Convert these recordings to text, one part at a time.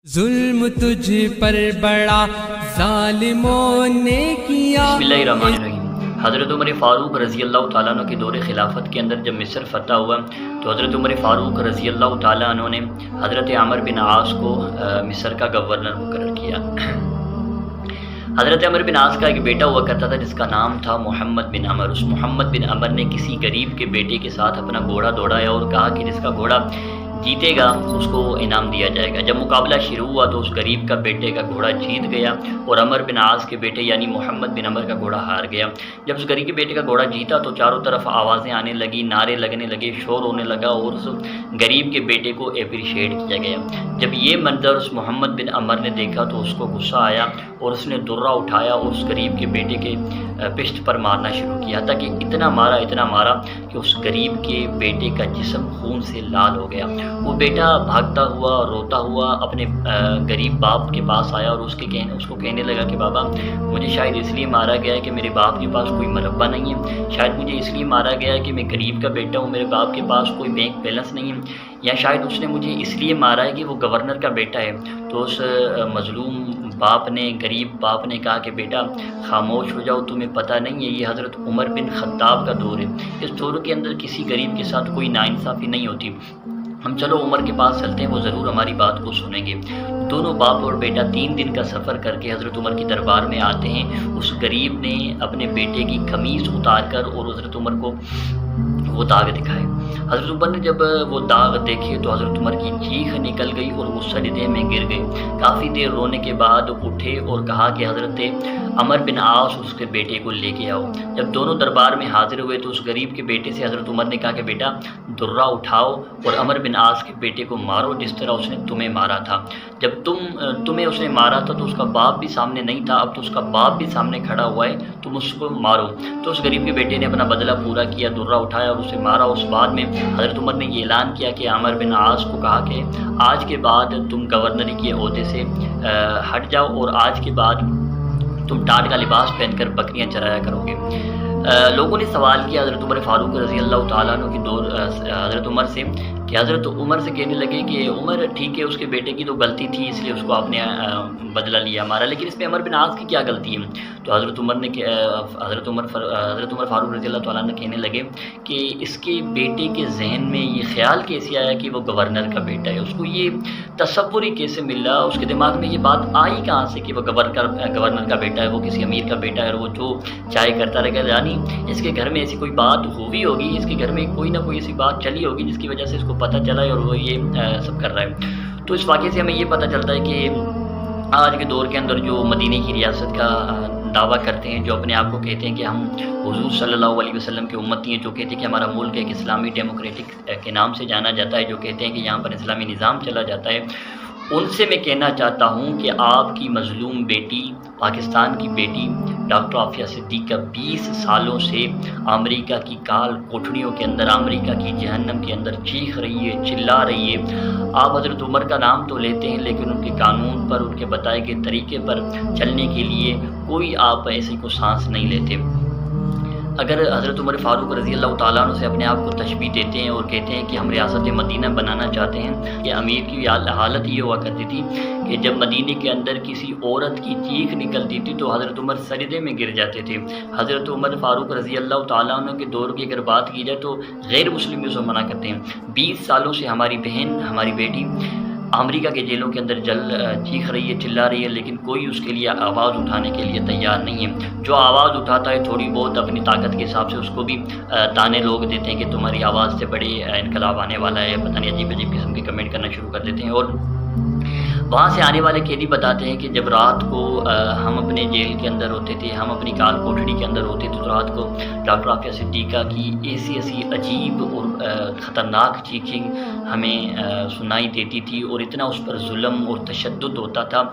ظلم تجھ پر بڑا ظالموں نے کیا۔ بسم اللہ الرحمن الرحیم۔ حضرت عمر فاروق رضی اللہ تعالیٰ عنہ کے دور خلافت کے اندر جب مصر فتح ہوا تو حضرت عمر فاروق رضی اللہ تعالیٰ عنہ نے حضرت عمر بن عاص کو مصر کا گورنر مقرر کیا۔ حضرت عمر بن عاص کا ایک بیٹا ہوا کرتا تھا جس کا نام تھا محمد بن عمر۔ اس محمد بن عمر نے کسی غریب کے بیٹے کے ساتھ اپنا گھوڑا دوڑایا اور کہا کہ جس کا گھوڑا جیتے گا اس کو انعام دیا جائے گا۔ جب مقابلہ شروع ہوا تو اس غریب کا بیٹے کا گھوڑا جیت گیا اور عمر بن عاص کے بیٹے یعنی محمد بن عمر کا گھوڑا ہار گیا۔ جب اس غریب کے بیٹے کا گھوڑا جیتا تو چاروں طرف آوازیں آنے لگی، نعرے لگنے لگے، شور ہونے لگا اور اس غریب کے بیٹے کو اپریشیٹ کیا گیا۔ جب یہ منظر اس محمد بن عمر نے دیکھا تو اس کو غصہ آیا اور اس نے درہ اٹھایا اور اس غریب کے بیٹے کے پشت پر مارنا شروع کیا، تاکہ اتنا مارا کہ اس غریب کے بیٹے کا جسم خون سے لال ہو گیا۔ وہ بیٹا بھاگتا ہوا روتا ہوا اپنے غریب باپ کے پاس آیا اور اس کو کہنے لگا کہ بابا مجھے شاید اس لیے مارا گیا ہے کہ میرے باپ کے پاس کوئی مربع نہیں ہے، شاید مجھے اس لیے مارا گیا ہے کہ میں غریب کا بیٹا ہوں، میرے باپ کے پاس کوئی بینک بیلنس نہیں ہے، یا شاید اس نے مجھے اس لیے مارا ہے کہ وہ گورنر کا بیٹا ہے۔ تو اس مظلوم غریب باپ نے کہا کہ بیٹا خاموش ہو جاؤ، تمہیں پتہ نہیں ہے یہ حضرت عمر بن خطاب کا دور ہے، اس دور کے اندر کسی غریب کے ساتھ کوئی ناانصافی نہیں ہوتی، ہم چلو عمر کے پاس چلتے ہیں، وہ ضرور ہماری بات کو سنیں گے۔ دونوں باپ اور بیٹا 3 دن کا سفر کر کے حضرت عمر کی دربار میں آتے ہیں۔ اس غریب نے اپنے بیٹے کی قمیص اتار کر اور حضرت عمر کو وہ داغ دکھائے۔ حضرت عمر نے جب وہ داغ دیکھے تو حضرت عمر کی چیخ نکل گئی اور وہ سجدے میں گر گئے۔ کافی دیر رونے کے بعد اٹھے اور کہا کہ حضرت عمر بن عاص اس کے بیٹے کو لے کے آؤ۔ جب دونوں دربار میں حاضر ہوئے تو اس غریب کے بیٹے سے حضرت عمر نے کہا کہ بیٹا درہ اٹھاؤ اور عمر بن عاص کے بیٹے کو مارو جس طرح اس نے تمہیں مارا تھا۔ جب تمہیں اس نے مارا تھا تو اس کا باپ بھی سامنے نہیں تھا، اب تو اس کا باپ بھی سامنے کھڑا ہوا ہے، تم اس کو مارو۔ تو اس غریب کے بیٹے نے اپنا بدلہ پورا کیا، درہ اٹھایا اور اسے مارا۔ اس بعد میں حضرت عمر نے یہ اعلان کیا کہ عمر بن عاص کو کہا کہ آج کے بعد تم گورنری کے عہدے سے ہٹ جاؤ اور آج کے بعد تم ٹاٹ کا لباس پہن کر بکریاں چرایا کرو گے۔ لوگوں نے سوال کیا حضرت عمر فاروق رضی اللہ تعالیٰ عنہ کے دور حضرت عمر سے کہ حضرت عمر سے کہنے لگے کہ عمر ٹھیک ہے اس کے بیٹے کی تو غلطی تھی اس لیے اس کو آپ نے بدلہ لیا ہمارا، لیکن اس میں عمر بن عاص کی کیا غلطی ہے؟ تو حضرت عمر فاروق رضی اللہ تعالیٰ عنہ کہنے لگے کہ اس کے بیٹے کے ذہن میں یہ خیال کیسے آیا کہ وہ گورنر کا بیٹا ہے، اس کو یہ تصور ہی کیسے ملا، اس کے دماغ میں یہ بات آئی کہاں سے کہ وہ گورنر کا بیٹا ہے، وہ کسی امیر کا بیٹا ہے اور وہ جو چاہے کرتا رہے گا؟ یعنی اس کے گھر میں ایسی کوئی بات ہوئی ہوگی، اس کے گھر میں کوئی نہ کوئی ایسی بات چلی ہوگی جس کی وجہ سے اس کو پتہ چلا ہے اور وہ یہ سب کر رہا ہے۔ تو اس واقعے سے ہمیں یہ پتہ چلتا ہے کہ آج کے دور کے اندر جو مدینے کی ریاست کا دعویٰ کرتے ہیں، جو اپنے آپ کو کہتے ہیں کہ ہم حضور صلی اللہ علیہ وسلم کے امتی ہیں، جو کہتے ہیں کہ ہمارا ملک ایک اسلامی ڈیموکریٹک کے نام سے جانا جاتا ہے، جو کہتے ہیں کہ یہاں پر اسلامی نظام چلا جاتا ہے، ان سے میں کہنا چاہتا ہوں کہ آپ کی مظلوم بیٹی پاکستان کی بیٹی ڈاکٹر عافیہ صدیقہ 20 سالوں سے امریکہ کی کال کوٹھڑیوں کے اندر، امریکہ کی جہنم کے اندر چیخ رہی ہے، چلا رہی ہے۔ آپ حضرت عمر کا نام تو لیتے ہیں لیکن ان کے قانون پر، ان کے بتائے گئے طریقے پر چلنے کے لیے کوئی آپ ایسی کو سانس نہیں لیتے۔ اگر حضرت عمر فاروق رضی اللہ تعالیٰ عنہ سے اپنے آپ کو تشبیہ دیتے ہیں اور کہتے ہیں کہ ہم ریاست مدینہ بنانا چاہتے ہیں، کہ امیر کی حالت یہ ہوا کرتی تھی کہ جب مدینہ کے اندر کسی عورت کی چیخ نکلتی تھی تو حضرت عمر سجدے میں گر جاتے تھے۔ حضرت عمر فاروق رضی اللہ تعالیٰ عنہ کے دور کی اگر بات کی جائے تو غیر مسلم اسے منع کرتے ہیں۔ 20 سالوں سے ہماری بہن، ہماری بیٹی امریکہ کے جیلوں کے اندر چیخ رہی ہے، چلا رہی ہے، لیکن کوئی اس کے لیے آواز اٹھانے کے لیے تیار نہیں ہے۔ جو آواز اٹھاتا ہے تھوڑی بہت اپنی طاقت کے حساب سے اس کو بھی تانے لوگ دیتے ہیں کہ تمہاری آواز سے بڑے انقلاب آنے والا ہے، پتہ نہیں عجیب قسم کے کمنٹ کرنا شروع کر دیتے ہیں۔ اور وہاں سے آنے والے قیدی بتاتے ہیں کہ جب رات کو ہم اپنے جیل کے اندر ہوتے تھے، ہم اپنی کال کوٹھڑی کے اندر ہوتے تھے تو رات کو ڈاکٹر عافیہ صدیقہ کی ایسی عجیب اور خطرناک چیخیں ہمیں سنائی دیتی تھی اور اتنا اس پر ظلم اور تشدد ہوتا تھا،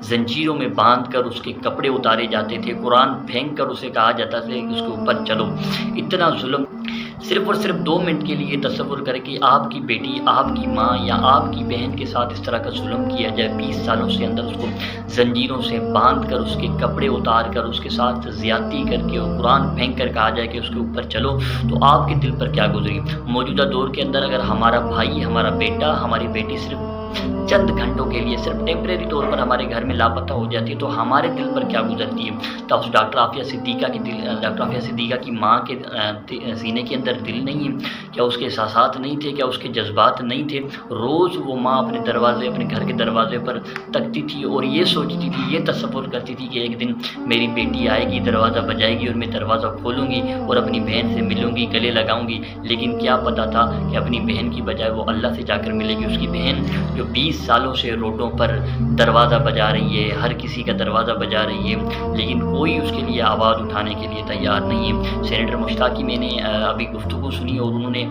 زنجیروں میں باندھ کر اس کے کپڑے اتارے جاتے تھے، قرآن پھینک کر اسے کہا جاتا تھا کہ اس کے اوپر چلو، اتنا ظلم۔ صرف اور صرف 2 منٹ کے لیے تصور کریں کہ آپ کی بیٹی، آپ کی ماں یا آپ کی بہن کے ساتھ اس طرح کا ظلم کیا جائے، 20 سالوں سے اندر اس کو زنجیروں سے باندھ کر، اس کے کپڑے اتار کر، اس کے ساتھ زیادتی کر کے اور قرآن پھینک کر کہا جائے کہ اس کے اوپر چلو، تو آپ کے دل پر کیا گزری؟ موجودہ دور کے اندر اگر ہمارا بھائی، ہمارا بیٹا، ہماری بیٹی صرف چند گھنٹوں کے لیے صرف ٹیمپریری طور پر ہمارے گھر میں لاپتہ ہو جاتی ہے تو ہمارے دل پر کیا گزرتی ہے؟ تو اس ڈاکٹر عافیہ صدیقہ کی ماں کے سینے کے اندر دل نہیں ہے؟ کیا اس کے احساسات نہیں تھے؟ کیا اس کے جذبات نہیں تھے؟ روز وہ ماں اپنے گھر کے دروازے پر تکتی تھی اور یہ سوچتی تھی، یہ تصور کرتی تھی کہ ایک دن میری بیٹی آئے گی، دروازہ بجائے گی اور میں دروازہ کھولوں گی اور اپنی بہن سے ملوں گی، گلے لگاؤں گی۔ لیکن کیا پتہ تھا کہ اپنی بہن کی بجائے وہ اللہ سے جا کر ملے گی، اس کی بہن جو 20 سالوں سے روڈوں پر دروازہ بجا رہی ہے، ہر کسی کا دروازہ بجا رہی ہے، لیکن کوئی اس کے لیے آواز اٹھانے کے لیے تیار نہیں ہے۔ سینیٹر مشتاق کی میں نے ابھی گفتگو سنی اور انہوں نے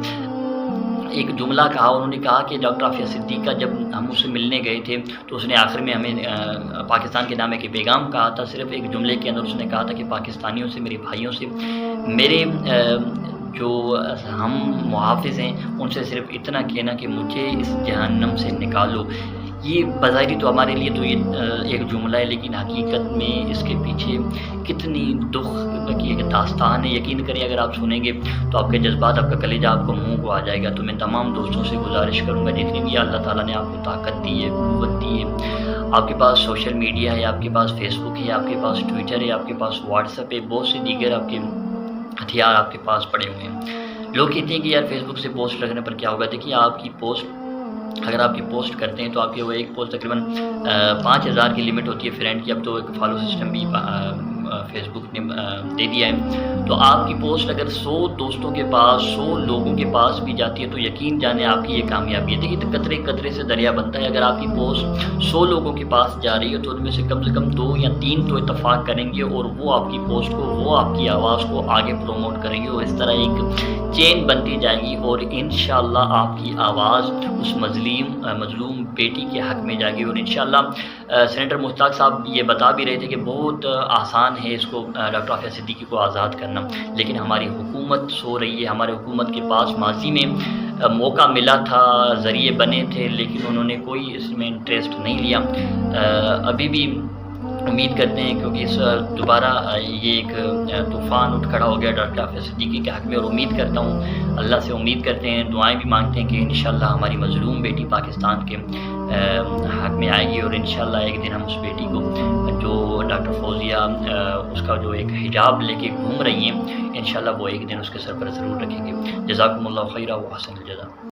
ایک جملہ کہا، انہوں نے کہا کہ ڈاکٹر عافیہ صدیقہ جب ہم اس سے ملنے گئے تھے تو اس نے آخر میں ہمیں پاکستان کے نام ایک پیغام کہا تھا، صرف ایک جملے کے اندر اس نے کہا تھا کہ پاکستانیوں سے، میرے بھائیوں سے، میرے جو ہم محافظ ہیں ان سے صرف اتنا کہنا کہ مجھے اس جہنم سے نکالو۔ یہ بظاہری تو ہمارے لیے تو یہ ایک جملہ ہے، لیکن حقیقت میں اس کے پیچھے کتنی دکھ کی ایک داستان ہے۔ یقین کریں اگر آپ سنیں گے تو آپ کے جذبات، آپ کا کلیجہ آپ کو منہ کو آ جائے گا۔ تو میں تمام دوستوں سے گزارش کروں گا، جتنی بھی اللہ تعالیٰ نے آپ کو طاقت دی ہے، قوت دی ہے، آپ کے پاس سوشل میڈیا ہے، آپ کے پاس فیس بک ہے، آپ کے پاس ٹویٹر ہے، آپ کے پاس واٹس ایپ ہے، بہت سے دیگر آپ کے ہتھیار آپ کے پاس پڑے ہوئے ہیں۔ لوگ کہتے ہیں کہ یار فیس بک سے پوسٹ رکھنے پر کیا ہوگا؟ دیکھیے آپ کی پوسٹ، اگر آپ کی پوسٹ کرتے ہیں تو آپ کی وہ ایک پوسٹ تقریباً 5000 کی لمٹ ہوتی ہے فرینڈ کی، اب تو ایک فالو سسٹم بھی فیس بک نے دے دیا ہے۔ تو آپ کی پوسٹ اگر 100 دوستوں کے پاس، 100 لوگوں کے پاس بھی جاتی ہے تو یقین جانے آپ کی یہ کامیابی ہے۔ دیکھیے قطرے قطرے سے دریا بنتا ہے، اگر آپ کی پوسٹ 100 لوگوں کے پاس جا رہی ہے تو ان میں سے کم 2 یا 3 تو اتفاق کریں گے اور وہ آپ کی پوسٹ کو، وہ آپ کی آواز کو آگے پروموٹ کریں گے، اور اس طرح ایک چین بنتی جائے گی اور انشاءاللہ آپ کی آواز اس مظلوم بیٹی کے حق میں جائے گی۔ اور انشاءاللہ سینیٹر مشتاق صاحب یہ بتا بھی رہے تھے کہ بہت آسان ہے اس کو، ڈاکٹر عافیہ صدیقی کو آزاد کرنا، لیکن ہماری حکومت سو رہی ہے۔ ہمارے حکومت کے پاس ماضی میں موقع ملا تھا، ذریعے بنے تھے، لیکن انہوں نے کوئی اس میں انٹرسٹ نہیں لیا۔ ابھی بھی امید کرتے ہیں کیونکہ اس دوبارہ یہ ایک طوفان اٹھ کھڑا ہو گیا ڈاکٹر عافیہ صدیقی کے حق میں، اور امید کرتا ہوں، اللہ سے امید کرتے ہیں، دعائیں بھی مانگتے ہیں کہ انشاءاللہ ہماری مظلوم بیٹی پاکستان کے حق میں آئے گی، اور انشاءاللہ ایک دن ہم اس بیٹی کو، جو ڈاکٹر فوزیہ اس کا جو ایک حجاب لے کے گھوم رہی ہیں، انشاءاللہ وہ ایک دن اس کے سر پر ضرور رکھیں گے۔ جزاکم اللہ خیرہ و احسن الجزاء۔